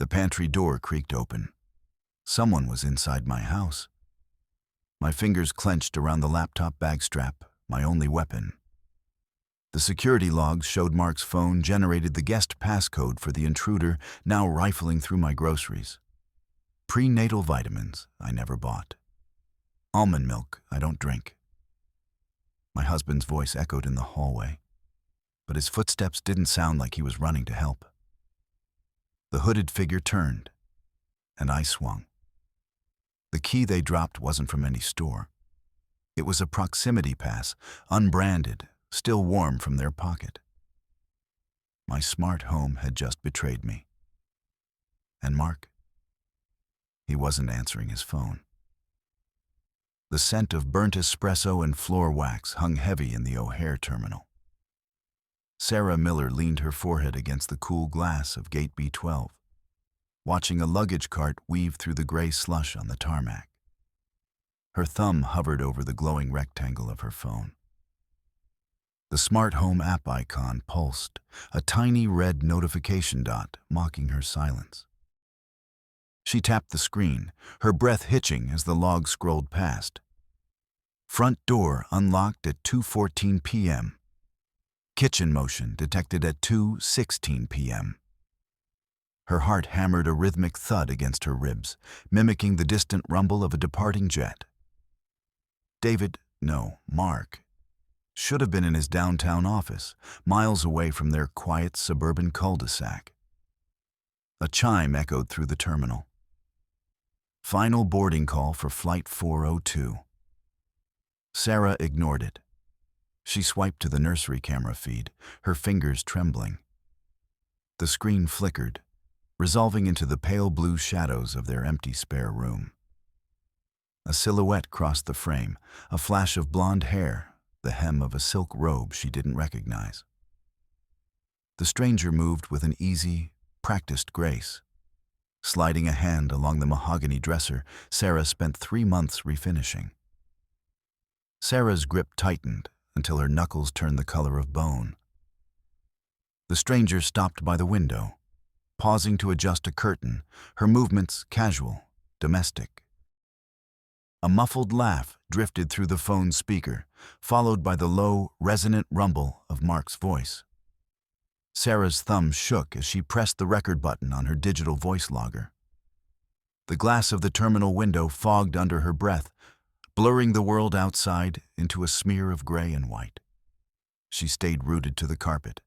The pantry door creaked open. Someone was inside my house. My fingers clenched around the laptop bag strap, my only weapon. The security logs showed Mark's phone generated the guest passcode for the intruder now rifling through my groceries. Prenatal vitamins I never bought. Almond milk I don't drink. My husband's voice echoed in the hallway, but his footsteps didn't sound like he was running to help. The hooded figure turned, and I swung. The key they dropped wasn't from any store. It was a proximity pass, unbranded, still warm from their pocket. My smart home had just betrayed me. And Mark? He wasn't answering his phone. The scent of burnt espresso and floor wax hung heavy in the O'Hare terminal. Sarah Miller leaned her forehead against the cool glass of Gate B12, watching a luggage cart weave through the gray slush on the tarmac. Her thumb hovered over the glowing rectangle of her phone. The smart home app icon pulsed, a tiny red notification dot mocking her silence. She tapped the screen, her breath hitching as the log scrolled past. Front door unlocked at 2:14 p.m. Kitchen motion detected at 2:16 p.m. Her heart hammered a rhythmic thud against her ribs, mimicking the distant rumble of a departing jet. Mark, should have been in his downtown office, miles away from their quiet suburban cul-de-sac. A chime echoed through the terminal. Final boarding call for Flight 402. Sarah ignored it. She swiped to the nursery camera feed, her fingers trembling. The screen flickered, resolving into the pale blue shadows of their empty spare room. A silhouette crossed the frame, a flash of blonde hair, the hem of a silk robe she didn't recognize. The stranger moved with an easy, practiced grace. Sliding a hand along the mahogany dresser Sarah spent 3 months refinishing. Sarah's grip tightened until her knuckles turned the color of bone. The stranger stopped by the window, pausing to adjust a curtain, her movements casual, domestic. A muffled laugh drifted through the phone's speaker, followed by the low, resonant rumble of Mark's voice. Sarah's thumb shook as she pressed the record button on her digital voice logger. The glass of the terminal window fogged under her breath, blurring the world outside into a smear of gray and white. She stayed rooted to the carpet,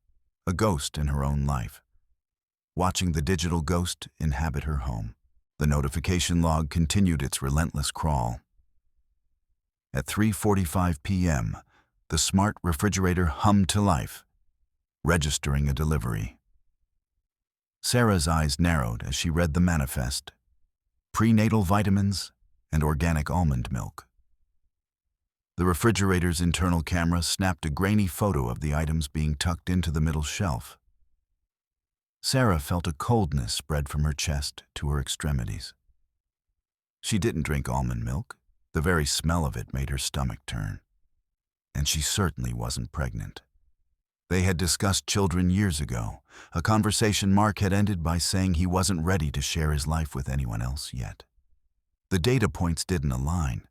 a ghost in her own life, watching the digital ghost inhabit her home. The notification log continued its relentless crawl. At 3:45 p.m., the smart refrigerator hummed to life, registering a delivery. Sarah's eyes narrowed as she read the manifest: prenatal vitamins and organic almond milk. The refrigerator's internal camera snapped a grainy photo of the items being tucked into the middle shelf. Sarah felt a coldness spread from her chest to her extremities. She didn't drink almond milk. The very smell of it made her stomach turn. And she certainly wasn't pregnant. They had discussed children years ago, a conversation Mark had ended by saying he wasn't ready to share his life with anyone else yet. The data points didn't align.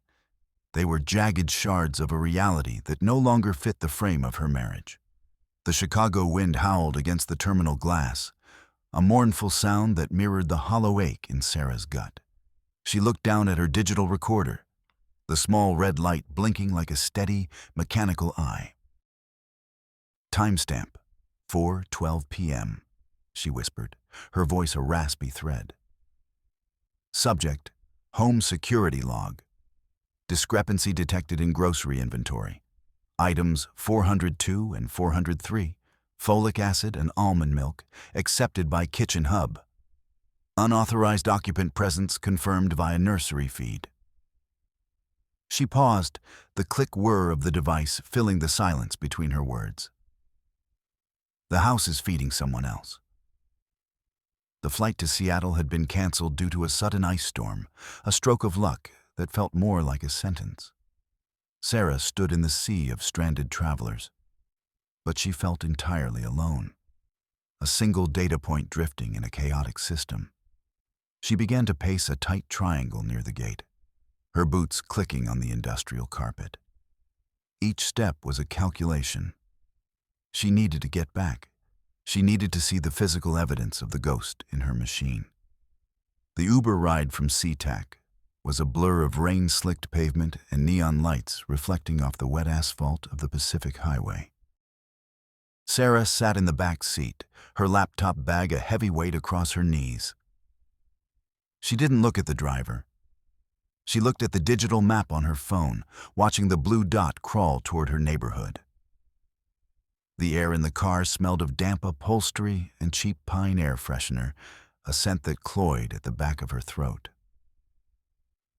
They were jagged shards of a reality that no longer fit the frame of her marriage. The Chicago wind howled against the terminal glass, a mournful sound that mirrored the hollow ache in Sarah's gut. She looked down at her digital recorder, the small red light blinking like a steady, mechanical eye. Timestamp, 4:12 p.m., she whispered, her voice a raspy thread. Subject, home security log. Discrepancy detected in grocery inventory. Items 402 and 403, folic acid and almond milk, accepted by Kitchen Hub. Unauthorized occupant presence confirmed via nursery feed. She paused, the click whir of the device filling the silence between her words. The house is feeding someone else. The flight to Seattle had been canceled due to a sudden ice storm, a stroke of luck that felt more like a sentence. Sarah stood in the sea of stranded travelers, but she felt entirely alone, a single data point drifting in a chaotic system. She began to pace a tight triangle near the gate, her boots clicking on the industrial carpet. Each step was a calculation. She needed to get back. She needed to see the physical evidence of the ghost in her machine. The Uber ride from SeaTac was a blur of rain-slicked pavement and neon lights reflecting off the wet asphalt of the Pacific Highway. Sarah sat in the back seat, her laptop bag a heavy weight across her knees. She didn't look at the driver. She looked at the digital map on her phone, watching the blue dot crawl toward her neighborhood. The air in the car smelled of damp upholstery and cheap pine air freshener, a scent that cloyed at the back of her throat.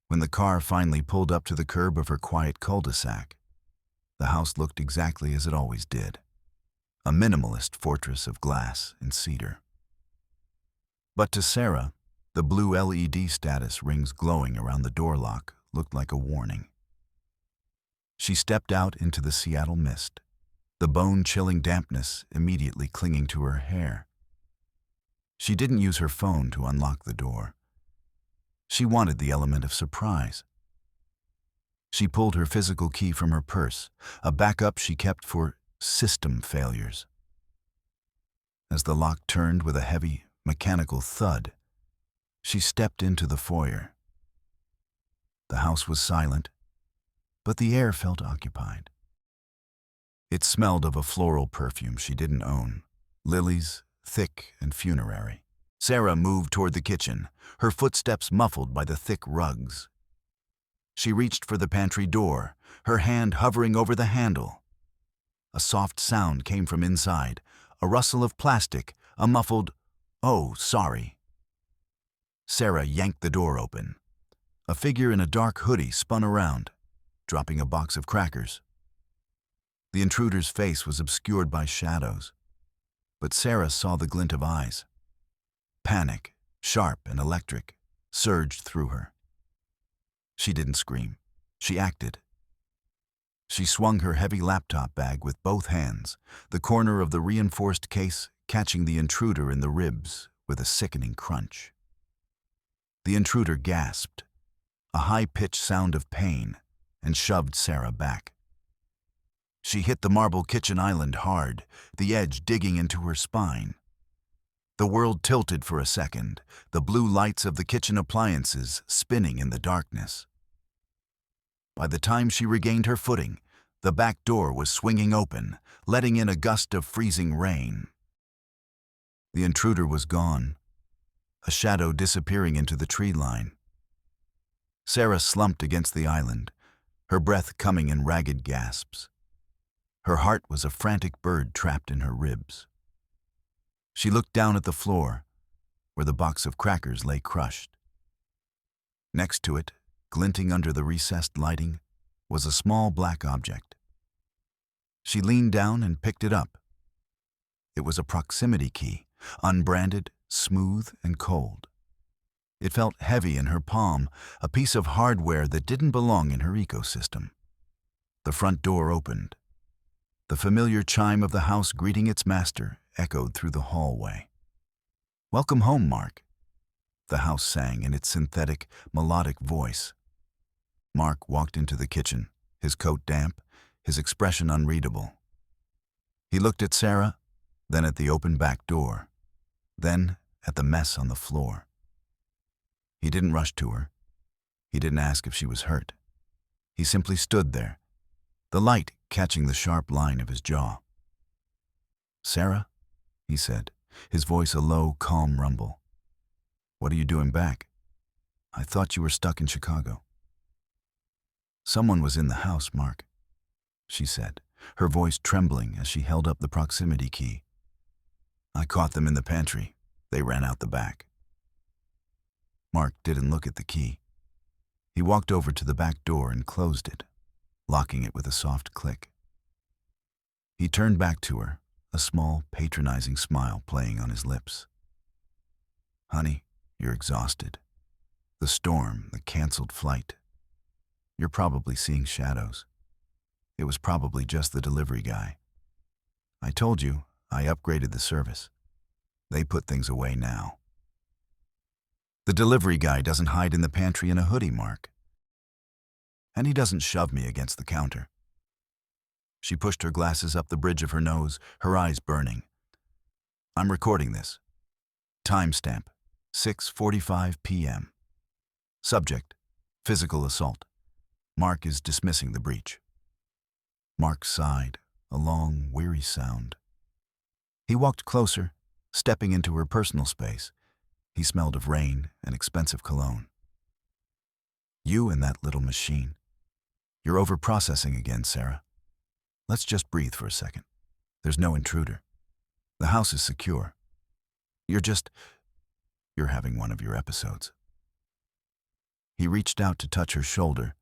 When the car finally pulled up to the curb of her quiet cul-de-sac, the house looked exactly as it always did, a minimalist fortress of glass and cedar. But to Sarah, the blue LED status rings glowing around the door lock looked like a warning. She stepped out into the Seattle mist, the bone-chilling dampness immediately clinging to her hair. She didn't use her phone to unlock the door. She wanted the element of surprise. She pulled her physical key from her purse, a backup she kept for system failures. As the lock turned with a heavy, mechanical thud, she stepped into the foyer. The house was silent, but the air felt occupied. It smelled of a floral perfume she didn't own, lilies, thick and funerary. Sarah moved toward the kitchen, her footsteps muffled by the thick rugs. She reached for the pantry door, her hand hovering over the handle. A soft sound came from inside, a rustle of plastic, a muffled, "Oh, sorry." Sarah yanked the door open. A figure in a dark hoodie spun around, dropping a box of crackers. The intruder's face was obscured by shadows, but Sarah saw the glint of eyes. Panic, sharp and electric, surged through her. She didn't scream. She acted. She swung her heavy laptop bag with both hands, the corner of the reinforced case catching the intruder in the ribs with a sickening crunch. The intruder gasped, a high-pitched sound of pain, and shoved Sarah back. She hit the marble kitchen island hard, the edge digging into her spine. The world tilted for a second, the blue lights of the kitchen appliances spinning in the darkness. By the time she regained her footing, the back door was swinging open, letting in a gust of freezing rain. The intruder was gone, a shadow disappearing into the tree line. Sarah slumped against the island, her breath coming in ragged gasps. Her heart was a frantic bird trapped in her ribs. She looked down at the floor, where the box of crackers lay crushed. Next to it, glinting under the recessed lighting, was a small black object. She leaned down and picked it up. It was a proximity key, unbranded, smooth and cold. It felt heavy in her palm, a piece of hardware that didn't belong in her ecosystem. The front door opened. The familiar chime of the house greeting its master echoed through the hallway. "Welcome home, Mark," the house sang in its synthetic, melodic voice. Mark walked into the kitchen, his coat damp, his expression unreadable. He looked at Sarah, then at the open back door, then at the mess on the floor. He didn't rush to her. He didn't ask if she was hurt. He simply stood there, the light catching the sharp line of his jaw. "Sarah," he said, his voice a low, calm rumble. "What are you doing back? I thought you were stuck in Chicago." "Someone was in the house, Mark," she said, her voice trembling as she held up the proximity key. "I caught them in the pantry. They ran out the back." Mark didn't look at the key. He walked over to the back door and closed it, locking it with a soft click. He turned back to her, a small, patronizing smile playing on his lips. "Honey, you're exhausted. The storm, the canceled flight. You're probably seeing shadows. It was probably just the delivery guy. I told you, I upgraded the service. They put things away now." The delivery guy doesn't hide in the pantry in a hoodie, Mark. And he doesn't shove me against the counter. She pushed her glasses up the bridge of her nose, her eyes burning. I'm recording this. Timestamp, 6:45 p.m. Subject, physical assault. Mark is dismissing the breach. Mark sighed, a long, weary sound. He walked closer, stepping into her personal space. He smelled of rain and expensive cologne. You and that little machine. You're overprocessing again, Sarah. Let's just breathe for a second. There's no intruder. The house is secure. You're having one of your episodes. He reached out to touch her shoulder,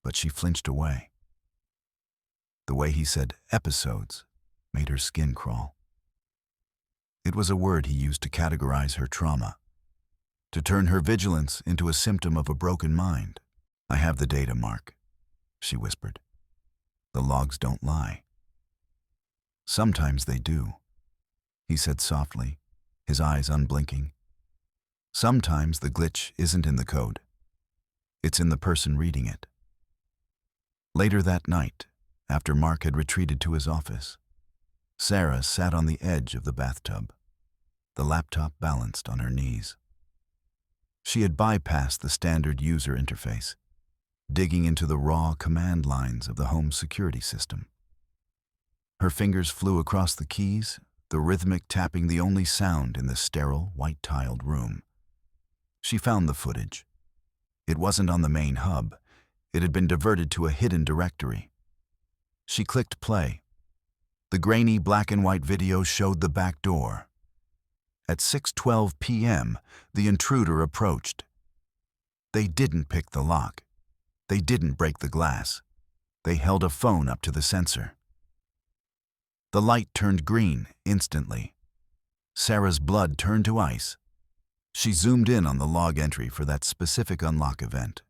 but she flinched away. The way he said episodes made her skin crawl. It was a word he used to categorize her trauma, to turn her vigilance into a symptom of a broken mind. I have the data, Mark, she whispered. The logs don't lie. Sometimes they do, he said softly, his eyes unblinking. Sometimes the glitch isn't in the code. It's in the person reading it. Later that night, after Mark had retreated to his office, Sarah sat on the edge of the bathtub, the laptop balanced on her knees. She had bypassed the standard user interface, digging into the raw command lines of the home security system. Her fingers flew across the keys, the rhythmic tapping the only sound in the sterile, white-tiled room. She found the footage. It wasn't on the main hub. It had been diverted to a hidden directory. She clicked play. The grainy black and white video showed the back door. At 6:12 p.m., the intruder approached. They didn't pick the lock. They didn't break the glass. They held a phone up to the sensor. The light turned green instantly. Sarah's blood turned to ice. She zoomed in on the log entry for that specific unlock event.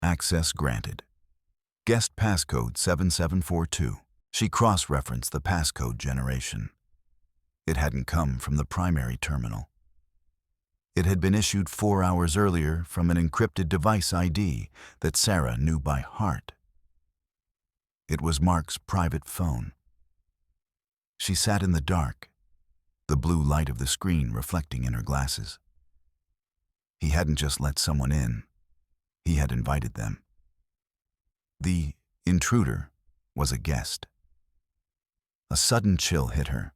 Access granted. Guest passcode 7742. She cross-referenced the passcode generation. It hadn't come from the primary terminal. It had been issued 4 hours earlier from an encrypted device ID that Sarah knew by heart. It was Mark's private phone. She sat in the dark, the blue light of the screen reflecting in her glasses. He hadn't just let someone in. He had invited them. The intruder was a guest. A sudden chill hit her.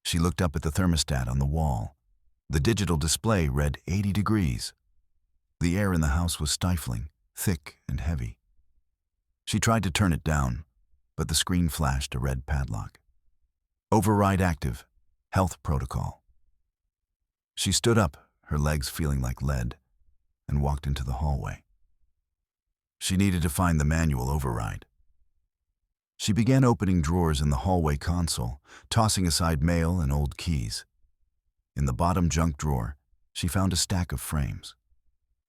She looked up at the thermostat on the wall. The digital display read 80 degrees. The air in the house was stifling, thick and heavy. She tried to turn it down, but the screen flashed a red padlock. Override active. Health protocol. She stood up, her legs feeling like lead, and walked into the hallway. She needed to find the manual override. She began opening drawers in the hallway console, tossing aside mail and old keys. In the bottom junk drawer, she found a stack of frames.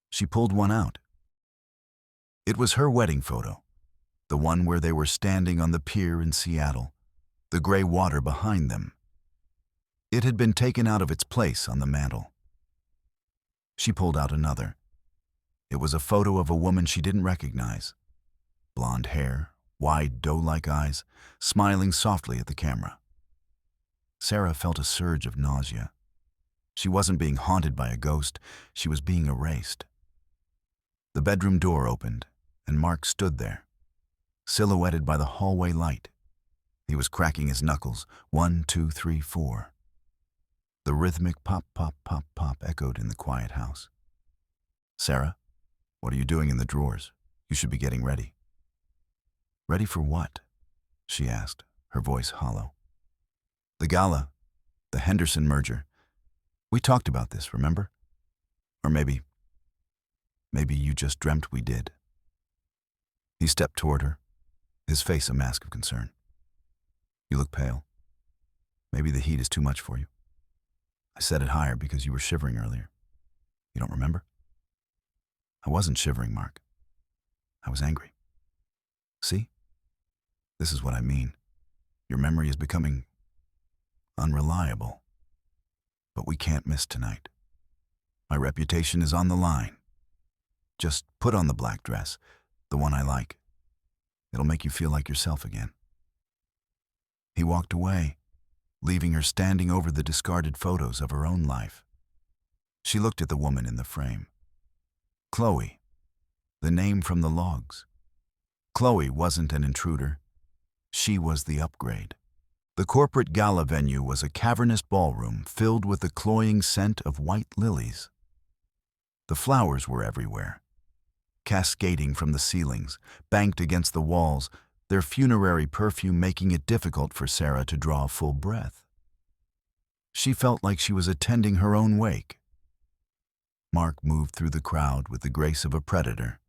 She pulled one out. It was her wedding photo, the one where they were standing on the pier in Seattle, the gray water behind them. It had been taken out of its place on the mantel. She pulled out another. It was a photo of a woman she didn't recognize. Blonde hair, wide doe-like eyes, smiling softly at the camera. Sarah felt a surge of nausea. She wasn't being haunted by a ghost, she was being erased. The bedroom door opened, and Mark stood there, silhouetted by the hallway light. He was cracking his knuckles, 1, 2, 3, 4. The rhythmic pop, pop, pop, pop echoed in the quiet house. Sarah, what are you doing in the drawers? You should be getting ready. Ready for what? She asked, her voice hollow. The gala, the Henderson merger. We talked about this, remember? Or maybe you just dreamt we did. He stepped toward her, his face a mask of concern. You look pale. Maybe the heat is too much for you. I set it higher because you were shivering earlier. You don't remember? I wasn't shivering, Mark. I was angry. See? This is what I mean. Your memory is becoming unreliable. But we can't miss tonight. My reputation is on the line. Just put on the black dress, the one I like. It'll make you feel like yourself again." He walked away, leaving her standing over the discarded photos of her own life. She looked at the woman in the frame. Chloe, the name from the logs. Chloe wasn't an intruder. She was the upgrade. The corporate gala venue was a cavernous ballroom filled with the cloying scent of white lilies. The flowers were everywhere, cascading from the ceilings, banked against the walls, their funerary perfume making it difficult for Sarah to draw a full breath. She felt like she was attending her own wake. Mark moved through the crowd with the grace of a predator,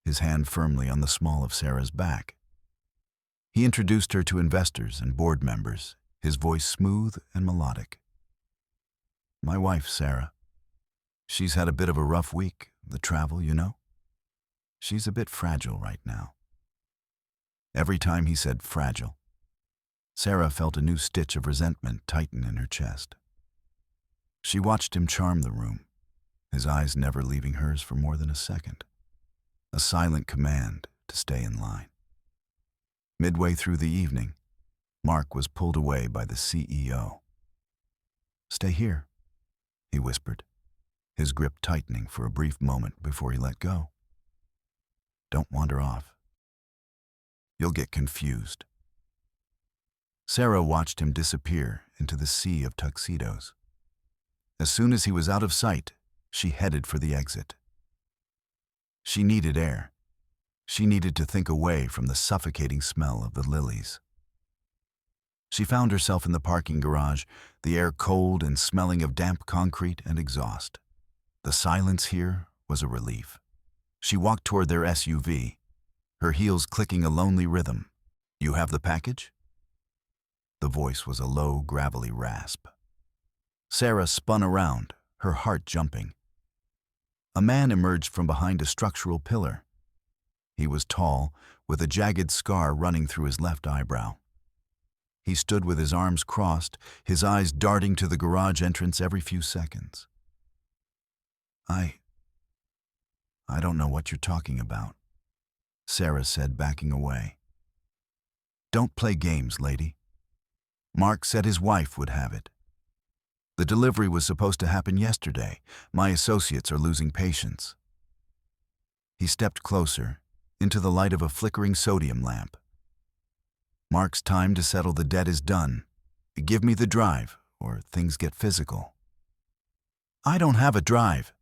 his hand firmly on the small of Sarah's back. He introduced her to investors and board members, his voice smooth and melodic. "My wife, Sarah. She's had a bit of a rough week, the travel, you know. She's a bit fragile right now." Every time he said fragile, Sarah felt a new stitch of resentment tighten in her chest. She watched him charm the room, his eyes never leaving hers for more than a second, a silent command to stay in line. Midway through the evening, Mark was pulled away by the CEO. "Stay here," he whispered, his grip tightening for a brief moment before he let go. "Don't wander off. You'll get confused." Sarah watched him disappear into the sea of tuxedos. As soon as he was out of sight, she headed for the exit. She needed air. She needed to think away from the suffocating smell of the lilies. She found herself in the parking garage, the air cold and smelling of damp concrete and exhaust. The silence here was a relief. She walked toward their SUV, her heels clicking a lonely rhythm. "You have the package?" The voice was a low, gravelly rasp. Sarah spun around, her heart jumping. A man emerged from behind a structural pillar. He was tall, with a jagged scar running through his left eyebrow. He stood with his arms crossed, his eyes darting to the garage entrance every few seconds. I don't know what you're talking about," Sarah said, backing away. "Don't play games, lady. Mark said his wife would have it. The delivery was supposed to happen yesterday. My associates are losing patience." He stepped closer, into the light of a flickering sodium lamp. "Mark's time to settle the debt is done. Give me the drive, or things get physical." "I don't have a drive,"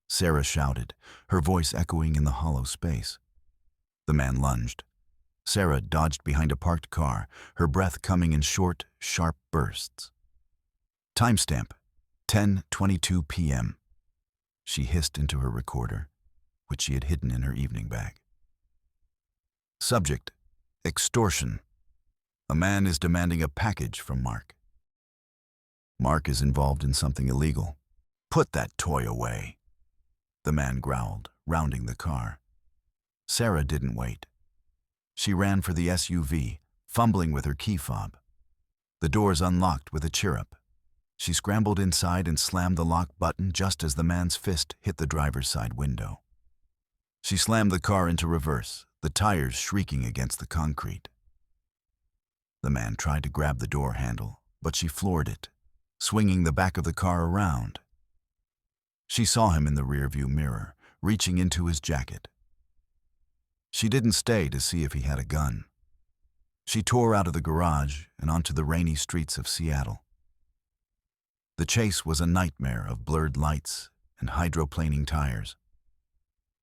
Sarah shouted, her voice echoing in the hollow space. The man lunged. Sarah dodged behind a parked car, her breath coming in short, sharp bursts. "Timestamp, 10:22 p.m. She hissed into her recorder, which she had hidden in her evening bag. Subject, extortion. A man is demanding a package from Mark. Mark is involved in something illegal. Put that toy away, the man growled, rounding the car. Sarah didn't wait. She ran for the SUV, fumbling with her key fob. The doors unlocked with a chirrup. She scrambled inside and slammed the lock button just as the man's fist hit the driver's side window. She slammed the car into reverse, the tires shrieking against the concrete. The man tried to grab the door handle, but she floored it, swinging the back of the car around. She saw him in the rearview mirror, reaching into his jacket. She didn't stay to see if he had a gun. She tore out of the garage and onto the rainy streets of Seattle. The chase was a nightmare of blurred lights and hydroplaning tires.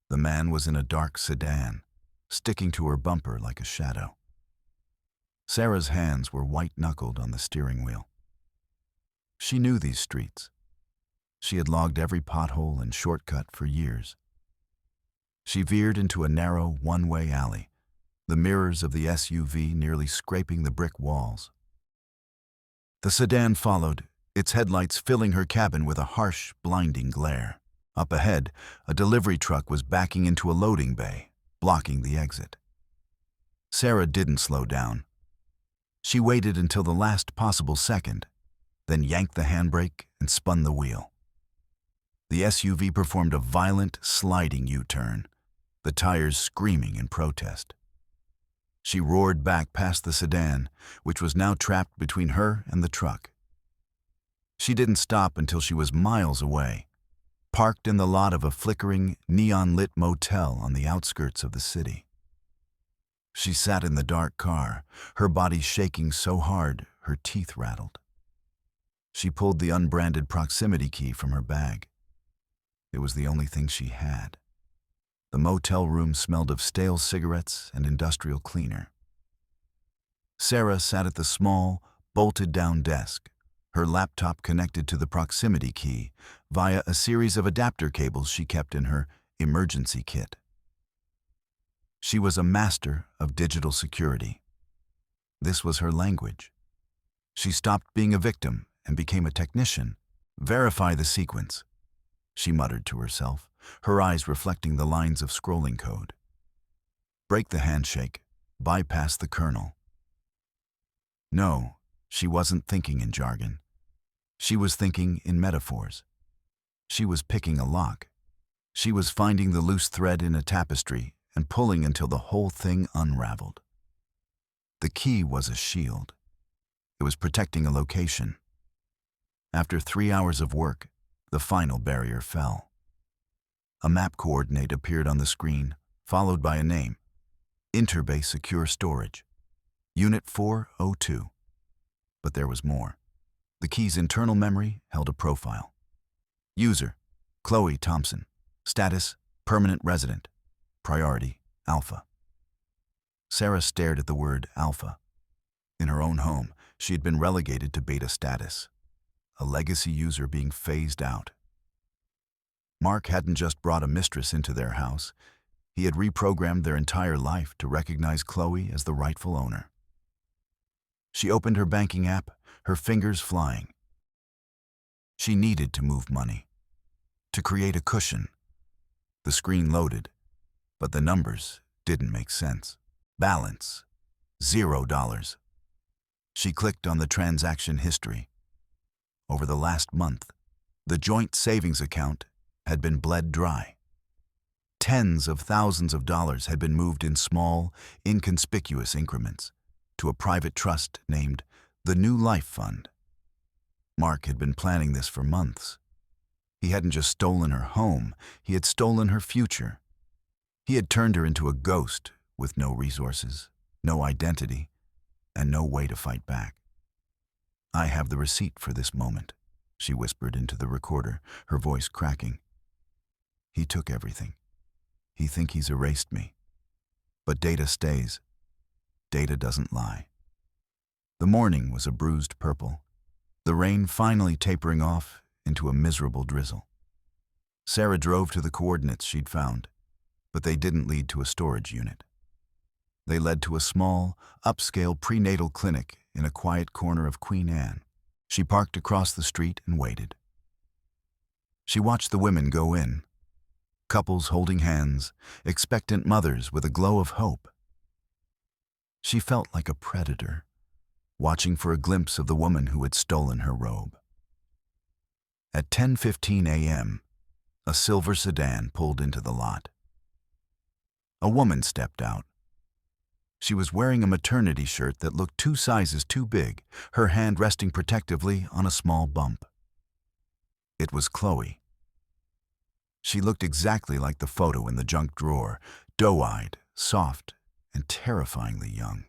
The man was in a dark sedan, sticking to her bumper like a shadow. Sarah's hands were white-knuckled on the steering wheel. She knew these streets. She had logged every pothole and shortcut for years. She veered into a narrow, one-way alley, the mirrors of the SUV nearly scraping the brick walls. The sedan followed, its headlights filling her cabin with a harsh, blinding glare. Up ahead, a delivery truck was backing into a loading bay, blocking the exit. Sarah didn't slow down. She waited until the last possible second, then yanked the handbrake and spun the wheel. The SUV performed a violent, sliding U-turn, the tires screaming in protest. She roared back past the sedan, which was now trapped between her and the truck. She didn't stop until she was miles away, parked in the lot of a flickering, neon-lit motel on the outskirts of the city. She sat in the dark car, her body shaking so hard her teeth rattled. She pulled the unbranded proximity key from her bag. It was the only thing she had. The motel room smelled of stale cigarettes and industrial cleaner. Sarah sat at the small, bolted-down desk, her laptop connected to the proximity key via a series of adapter cables she kept in her emergency kit. She was a master of digital security. This was her language. She stopped being a victim and became a technician. Verify the sequence, she muttered to herself, her eyes reflecting the lines of scrolling code. Break the handshake, bypass the kernel. No, she wasn't thinking in jargon. She was thinking in metaphors. She was picking a lock. She was finding the loose thread in a tapestry and pulling until the whole thing unraveled. The key was a shield. It was protecting a location. After 3 hours of work, the final barrier fell. A map coordinate appeared on the screen, followed by a name. Interbase Secure Storage. Unit 402. But there was more. The key's internal memory held a profile. User, Chloe Thompson. Status, permanent resident. Priority, Alpha. Sarah stared at the word Alpha. In her own home, she had been relegated to beta status, a legacy user being phased out. Mark hadn't just brought a mistress into their house. He had reprogrammed their entire life to recognize Chloe as the rightful owner. She opened her banking app, her fingers flying. She needed to move money, to create a cushion. The screen loaded, but the numbers didn't make sense. Balance, $0. She clicked on the transaction history. Over the last month, the joint savings account had been bled dry. Tens of thousands of dollars had been moved in small, inconspicuous increments to a private trust named the New Life Fund. Mark had been planning this for months. He hadn't just stolen her home, he had stolen her future. He had turned her into a ghost with no resources, no identity, and no way to fight back. I have the receipt for this moment, she whispered into the recorder, her voice cracking. He took everything. He think he's erased me. But data stays. Data doesn't lie. The morning was a bruised purple, the rain finally tapering off into a miserable drizzle. Sarah drove to the coordinates she'd found, but they didn't lead to a storage unit. They led to a small, upscale prenatal clinic in a quiet corner of Queen Anne. She parked across the street and waited. She watched the women go in, couples holding hands, expectant mothers with a glow of hope. She felt like a predator, watching for a glimpse of the woman who had stolen her robe. At 10:15 a.m., a silver sedan pulled into the lot. A woman stepped out. She was wearing a maternity shirt that looked 2 sizes too big, her hand resting protectively on a small bump. It was Chloe. She looked exactly like the photo in the junk drawer, doe-eyed, soft, and terrifyingly young.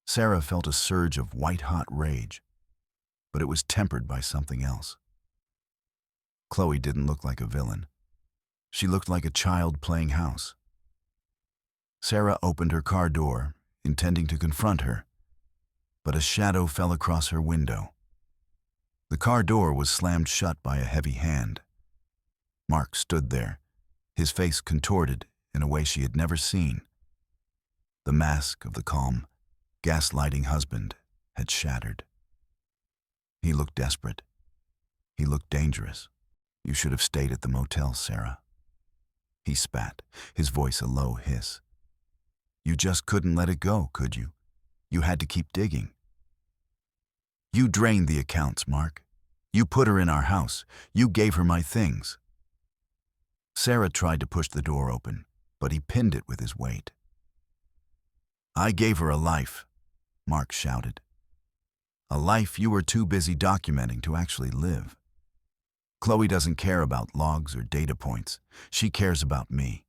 Sarah felt a surge of white-hot rage, but it was tempered by something else. Chloe didn't look like a villain. She looked like a child playing house. Sarah opened her car door, intending to confront her, but a shadow fell across her window. The car door was slammed shut by a heavy hand. Mark stood there, his face contorted in a way she had never seen. The mask of the calm, gaslighting husband had shattered. He looked desperate. He looked dangerous. You should have stayed at the motel, Sarah. He spat, his voice a low hiss. You just couldn't let it go, could you? You had to keep digging. You drained the accounts, Mark. You put her in our house. You gave her my things. Sarah tried to push the door open, but he pinned it with his weight. I gave her a life, Mark shouted. A life you were too busy documenting to actually live. Chloe doesn't care about logs or data points. She cares about me.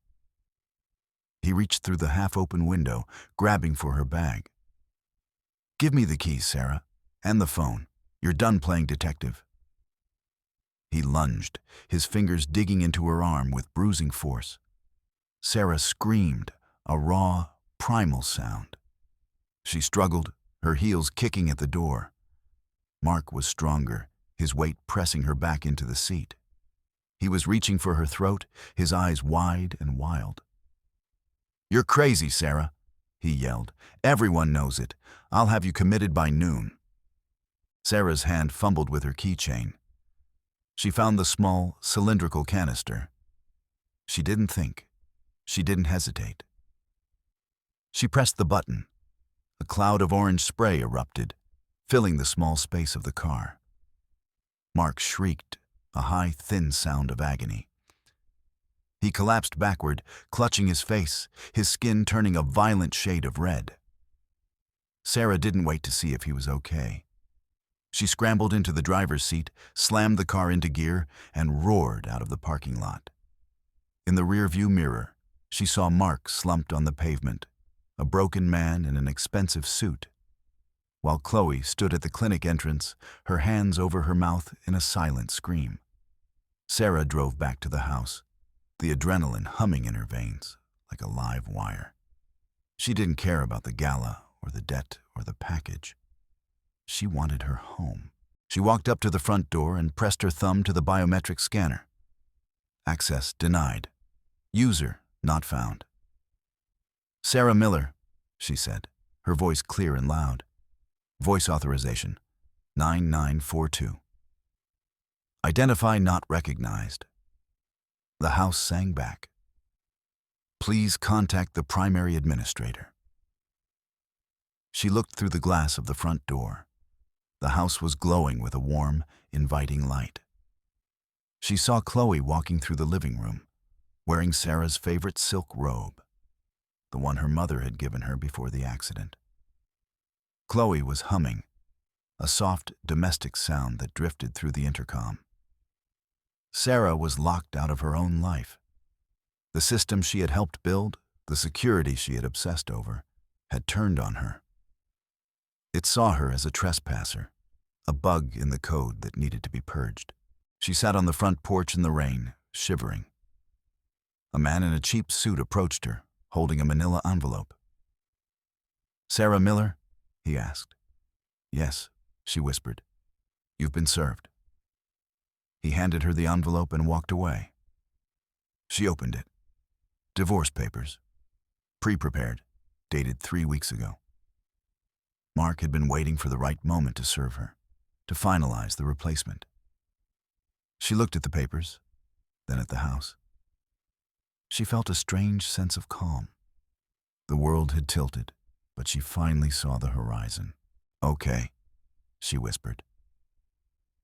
He reached through the half-open window, grabbing for her bag. Give me the keys, Sarah, and the phone. You're done playing detective. He lunged, his fingers digging into her arm with bruising force. Sarah screamed, a raw, primal sound. She struggled, her heels kicking at the door. Mark was stronger, his weight pressing her back into the seat. He was reaching for her throat, his eyes wide and wild. You're crazy, Sarah, he yelled. Everyone knows it. I'll have you committed by noon. Sarah's hand fumbled with her keychain. She found the small, cylindrical canister. She didn't think. She didn't hesitate. She pressed the button. A cloud of orange spray erupted, filling the small space of the car. Mark shrieked, a high, thin sound of agony. He collapsed backward, clutching his face, his skin turning a violent shade of red. Sarah didn't wait to see if he was okay. She scrambled into the driver's seat, slammed the car into gear, and roared out of the parking lot. In the rearview mirror, she saw Mark slumped on the pavement, a broken man in an expensive suit, while Chloe stood at the clinic entrance, her hands over her mouth in a silent scream. Sarah drove back to the house, the adrenaline humming in her veins like a live wire. She didn't care about the gala or the debt or the package. She wanted her home. She walked up to the front door and pressed her thumb to the biometric scanner. Access denied. User not found. Sarah Miller, she said, her voice clear and loud. Voice authorization, 9942. Identify not recognized. The house sang back. Please contact the primary administrator. She looked through the glass of the front door. The house was glowing with a warm, inviting light. She saw Chloe walking through the living room, wearing Sarah's favorite silk robe, the one her mother had given her before the accident. Chloe was humming, a soft, domestic sound that drifted through the intercom. Sarah was locked out of her own life. The system she had helped build, the security she had obsessed over, had turned on her. It saw her as a trespasser, a bug in the code that needed to be purged. She sat on the front porch in the rain, shivering. A man in a cheap suit approached her, holding a manila envelope. Sarah Miller? He asked. Yes, she whispered. You've been served. He handed her the envelope and walked away. She opened it. Divorce papers. Pre-prepared, dated 3 weeks ago. Mark had been waiting for the right moment to serve her, to finalize the replacement. She looked at the papers, then at the house. She felt a strange sense of calm. The world had tilted, but she finally saw the horizon. Okay, she whispered.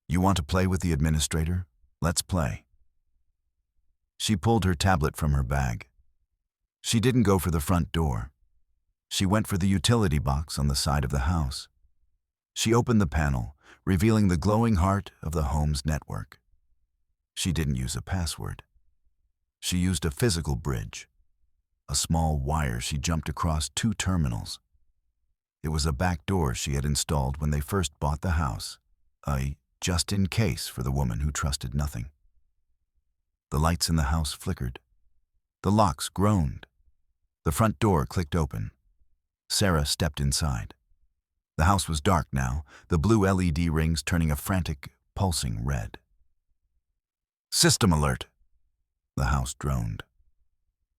You want to play with the administrator? Let's play. She pulled her tablet from her bag. She didn't go for the front door. She went for the utility box on the side of the house. She opened the panel, revealing the glowing heart of the home's network. She didn't use a password. She used a physical bridge, a small wire she jumped across 2 terminals. It was a back door she had installed when they first bought the house, a just-in-case for the woman who trusted nothing. The lights in the house flickered. The locks groaned. The front door clicked open. Sarah stepped inside. The house was dark now, the blue LED rings turning a frantic, pulsing red. System alert! The house droned.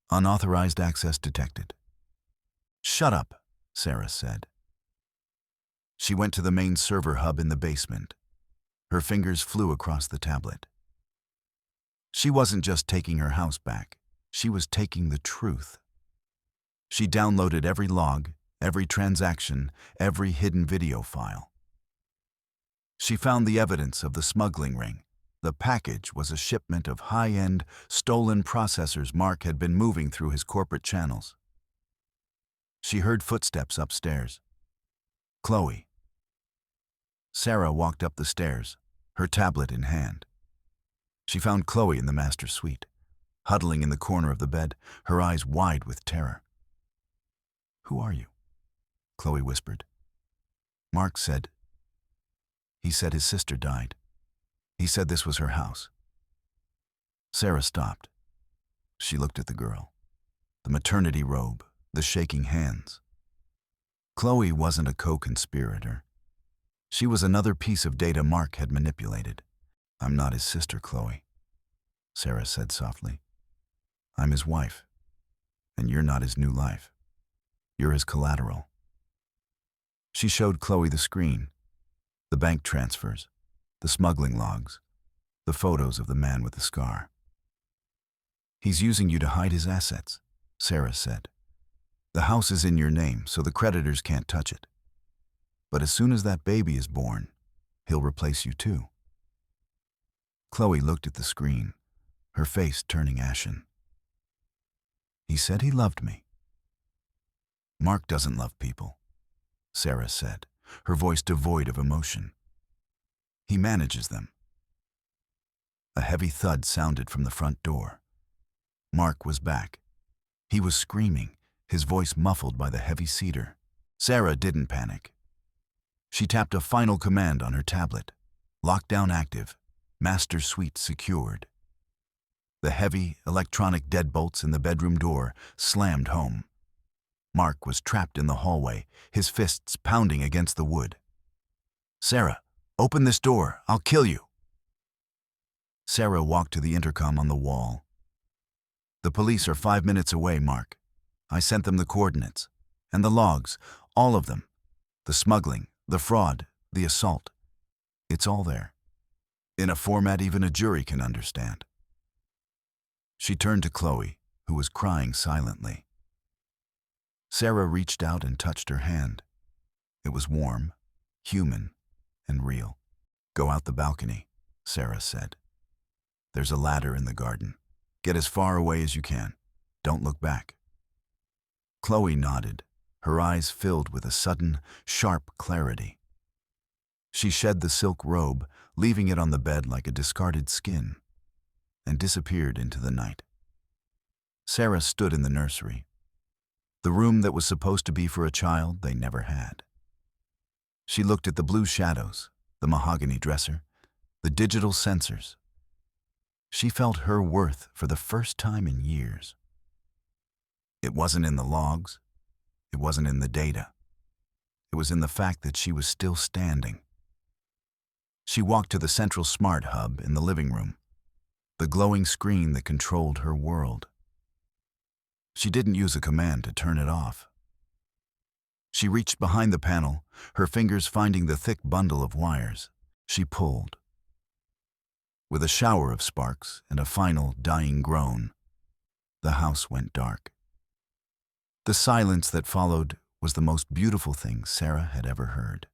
Unauthorized access detected. Shut up, Sarah said. She went to the main server hub in the basement. Her fingers flew across the tablet. She wasn't just taking her house back. She was taking the truth. She downloaded every log, every transaction, every hidden video file. She found the evidence of the smuggling ring. The package was a shipment of high-end, stolen processors Mark had been moving through his corporate channels. She heard footsteps upstairs. Chloe. Sarah walked up the stairs, her tablet in hand. She found Chloe in the master suite, huddling in the corner of the bed, her eyes wide with terror. "Who are you?" Chloe whispered. Mark said, "He said his sister died. He said this was her house." Sarah stopped. She looked at the girl. The maternity robe, the shaking hands. Chloe wasn't a co-conspirator. She was another piece of data Mark had manipulated. "I'm not his sister, Chloe," Sarah said softly. "I'm his wife, and you're not his new life. You're his collateral." She showed Chloe the screen, the bank transfers, the smuggling logs, the photos of the man with the scar. "He's using you to hide his assets," Sarah said. "The house is in your name, so the creditors can't touch it. But as soon as that baby is born, he'll replace you too." Chloe looked at the screen, her face turning ashen. "He said he loved me." "Mark doesn't love people," Sarah said, her voice devoid of emotion. "He manages them." A heavy thud sounded from the front door. Mark was back. He was screaming, his voice muffled by the heavy cedar. Sarah didn't panic. She tapped a final command on her tablet. Lockdown active, master suite secured. The heavy, electronic deadbolts in the bedroom door slammed home. Mark was trapped in the hallway, his fists pounding against the wood. "Sarah, open this door, I'll kill you." Sarah walked to the intercom on the wall. "The police are 5 minutes away, Mark. I sent them the coordinates. And the logs, all of them. The smuggling, the fraud, the assault. It's all there. In a format even a jury can understand." She turned to Chloe, who was crying silently. Sarah reached out and touched her hand. It was warm, human, and real. "Go out the balcony," Sarah said. "There's a ladder in the garden. Get as far away as you can. Don't look back." Chloe nodded, her eyes filled with a sudden, sharp clarity. She shed the silk robe, leaving it on the bed like a discarded skin, and disappeared into the night. Sarah stood in the nursery, the room that was supposed to be for a child they never had. She looked at the blue shadows, the mahogany dresser, the digital sensors. She felt her worth for the first time in years. It wasn't in the logs. It wasn't in the data. It was in the fact that she was still standing. She walked to the central smart hub in the living room, the glowing screen that controlled her world. She didn't use a command to turn it off. She reached behind the panel, her fingers finding the thick bundle of wires. She pulled. With a shower of sparks and a final dying groan, the house went dark. The silence that followed was the most beautiful thing Sarah had ever heard.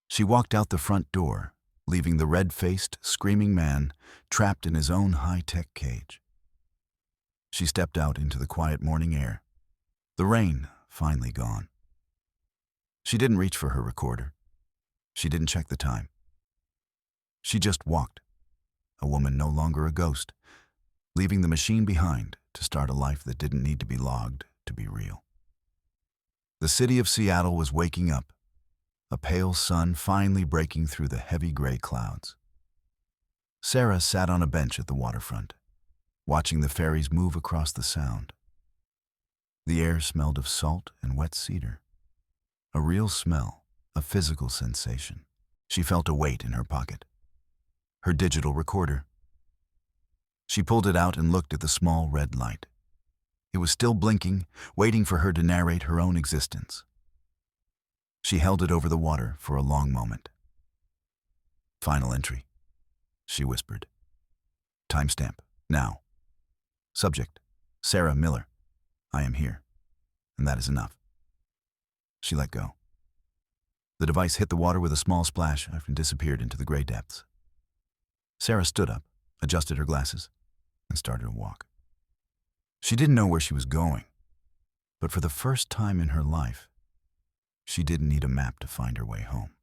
She walked out the front door, leaving the red-faced, screaming man trapped in his own high-tech cage. She stepped out into the quiet morning air, the rain finally gone. She didn't reach for her recorder. She didn't check the time. She just walked, a woman no longer a ghost, leaving the machine behind to start a life that didn't need to be logged to be real. The city of Seattle was waking up, a pale sun finally breaking through the heavy gray clouds. Sarah sat on a bench at the waterfront, watching the ferries move across the sound. The air smelled of salt and wet cedar. A real smell, a physical sensation. She felt a weight in her pocket. Her digital recorder. She pulled it out and looked at the small red light. It was still blinking, waiting for her to narrate her own existence. She held it over the water for a long moment. "Final entry," she whispered. "Timestamp, now. Subject, Sarah Miller. I am here, and that is enough." She let go. The device hit the water with a small splash and disappeared into the gray depths. Sarah stood up, adjusted her glasses, and started to walk. She didn't know where she was going, but for the first time in her life, she didn't need a map to find her way home.